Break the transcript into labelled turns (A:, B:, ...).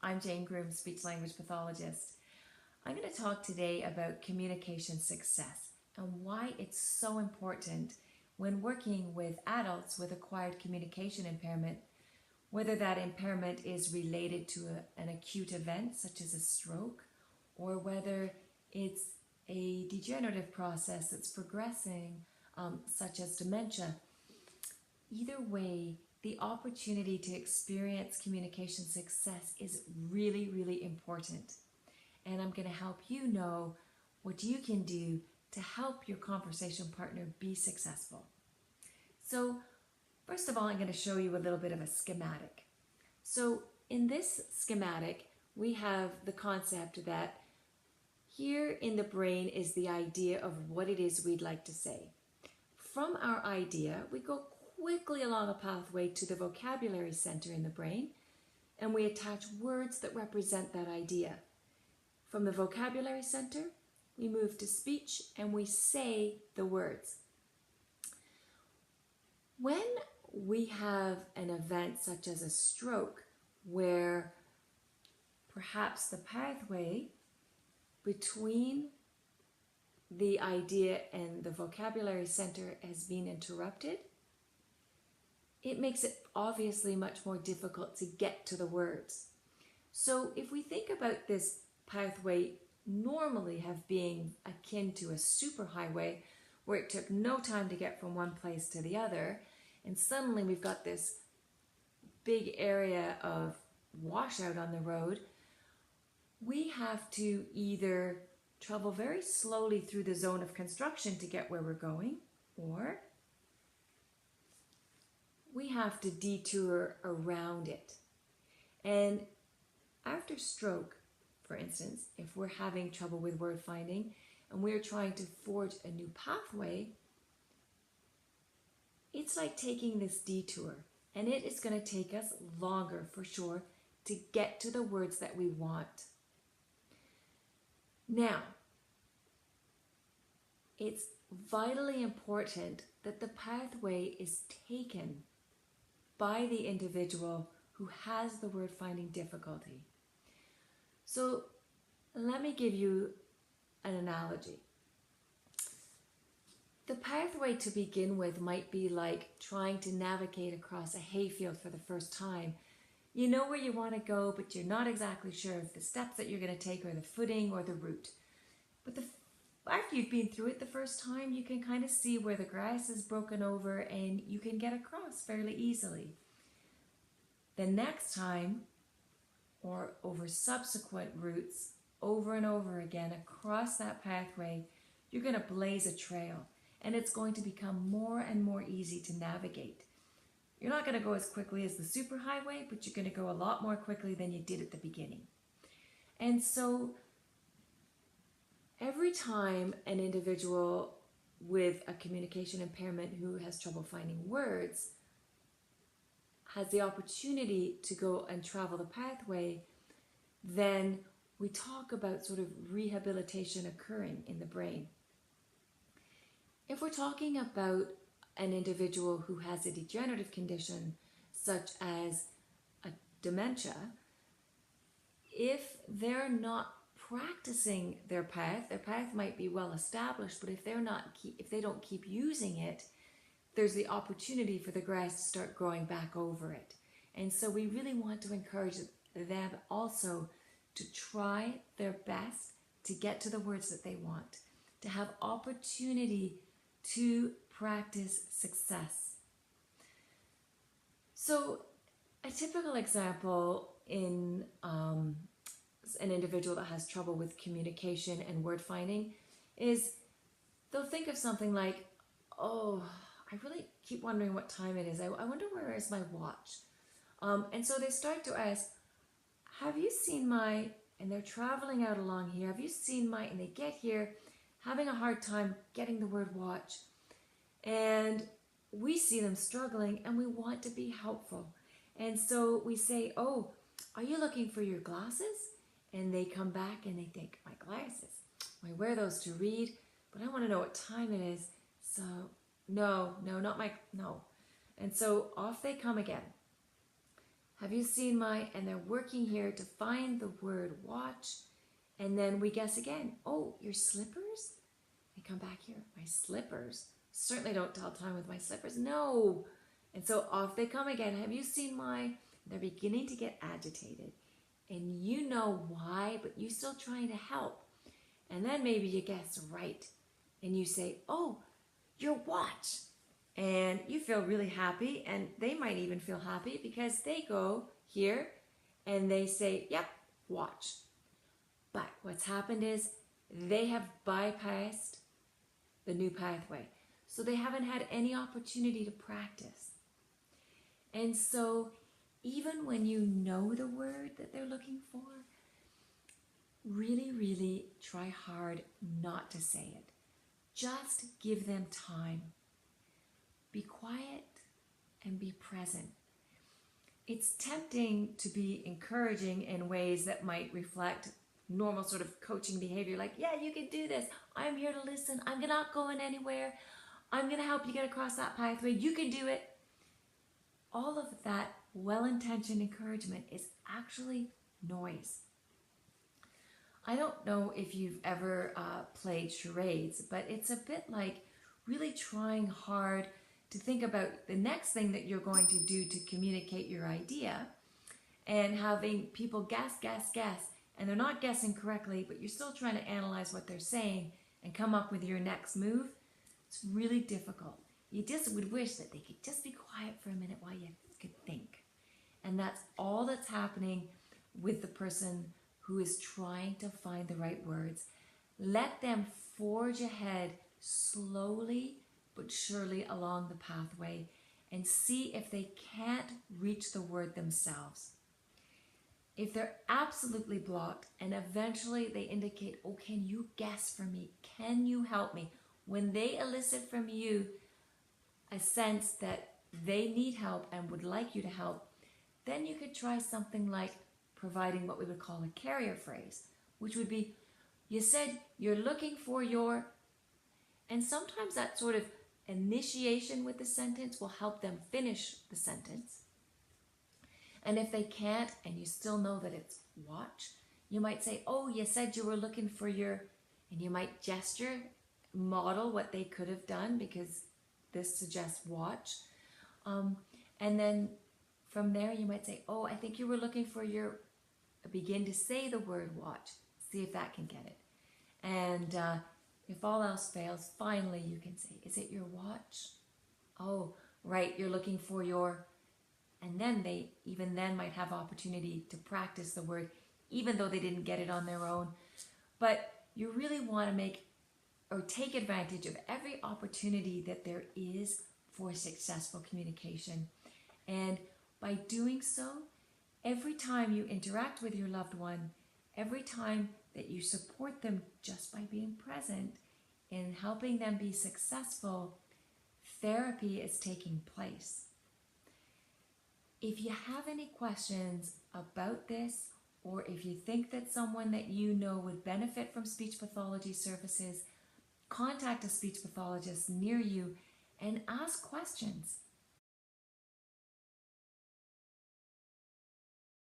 A: I'm Jane Groom, speech language pathologist. I'm going to talk today about communication success and why it's so important when working with adults with acquired communication impairment, whether that impairment is related to an acute event such as a stroke, or whether it's a degenerative process that's progressing, such as dementia. Either way, the opportunity to experience communication success is really, really important. And I'm going to help you know what you can do to help your conversation partner be successful. So, first of all, I'm going to show you a little bit of a schematic. So, in this schematic, we have the concept that here in the brain is the idea of what it is we'd like to say. From our idea, we go quickly along a pathway to the vocabulary center in the brain, and we attach words that represent that idea. From the vocabulary center, we move to speech and we say the words. When we have an event such as a stroke, where perhaps the pathway between the idea and the vocabulary center has been interrupted, it makes it obviously much more difficult to get to the words. So if we think about this pathway normally have being akin to a superhighway where it took no time to get from one place to the other, and suddenly we've got this big area of washout on the road, we have to either travel very slowly through the zone of construction to get where we're going, or we have to detour around it. And after stroke, for instance, if we're having trouble with word finding and we're trying to forge a new pathway, it's like taking this detour, and it is going to take us longer for sure to get to the words that we want. Now, it's vitally important that the pathway is taken by the individual who has the word finding difficulty. So let me give you an analogy. The pathway to begin with might be like trying to navigate across a hayfield for the first time. You know where you want to go, but you're not exactly sure of the steps that you're going to take or the footing or the route. But after you've been through it the first time, you can kind of see where the grass is broken over and you can get across fairly easily. The next time, or over subsequent routes, over and over again across that pathway, you're going to blaze a trail, and it's going to become more and more easy to navigate. You're not going to go as quickly as the superhighway, but you're going to go a lot more quickly than you did at the beginning. And so every time an individual with a communication impairment who has trouble finding words has the opportunity to go and travel the pathway, then we talk about sort of rehabilitation occurring in the brain. If we're talking about an individual who has a degenerative condition such as a dementia, if they're not practicing their path might be well established, but if they don't keep using it, there's the opportunity for the grass to start growing back over it. And so we really want to encourage them also to try their best to get to the words that they want, to have opportunity to practice success. So a typical example in an individual that has trouble with communication and word finding is they'll think of something like, oh, I really keep wondering what time it is. I wonder where is my watch? And so they start to ask, have you seen my, and they're traveling out along here, have you seen my, and they get here having a hard time getting the word watch. And we see them struggling and we want to be helpful. And so we say, oh, are you looking for your glasses? And they come back and they think, my glasses, I wear those to read, but I want to know what time it is. So no. And so off they come again. Have you seen my, and they're working here to find the word watch, and then we guess again. Oh, your slippers? They come back here. My slippers? Certainly don't tell time with my slippers. No. And so off they come again. Have you seen my, they're beginning to get agitated. And you know why, but you're still trying to help. And then maybe you guess right. And you say, oh, your watch. And you feel really happy, and they might even feel happy because they go here and they say, yep, watch. But what's happened is they have bypassed the new pathway. So they haven't had any opportunity to practice. And so even when you know the word that they're looking for, really, really try hard not to say it. Just give them time. Be quiet and be present. It's tempting to be encouraging in ways that might reflect normal sort of coaching behavior, like, yeah, you can do this. I'm here to listen. I'm not going anywhere. I'm going to help you get across that pathway. You can do it. All of that well-intentioned encouragement is actually noise. I don't know if you've ever played charades, but it's a bit like really trying hard to think about the next thing that you're going to do to communicate your idea, and having people guess, and they're not guessing correctly, but you're still trying to analyze what they're saying and come up with your next move. It's really difficult. You just would wish that they could just be quiet for a minute while you could think. And that's all that's happening with the person who is trying to find the right words. Let them forge ahead slowly but surely along the pathway and see if they can't reach the word themselves. If they're absolutely blocked and eventually they indicate, oh, can you guess for me? Can you help me? When they elicit from you a sense that they need help and would like you to help, then you could try something like providing what we would call a carrier phrase, which would be, you said you're looking for your, and sometimes that sort of initiation with the sentence will help them finish the sentence. And if they can't, and you still know that it's watch, you might say, oh, you said you were looking for your, and you might gesture, model what they could have done because this suggests watch. And then from there you might say, oh, I think you were looking for your, begin to say the word watch. See if that can get it. And if all else fails, finally you can say, is it your watch? Oh, right, you're looking for your, and then they even then might have opportunity to practice the word, even though they didn't get it on their own. But you really want to make or take advantage of every opportunity that there is for successful communication. And by doing so, every time you interact with your loved one, every time that you support them just by being present in helping them be successful, therapy is taking place. If you have any questions about this, or if you think that someone that you know would benefit from speech pathology services, contact a speech pathologist near you and ask questions.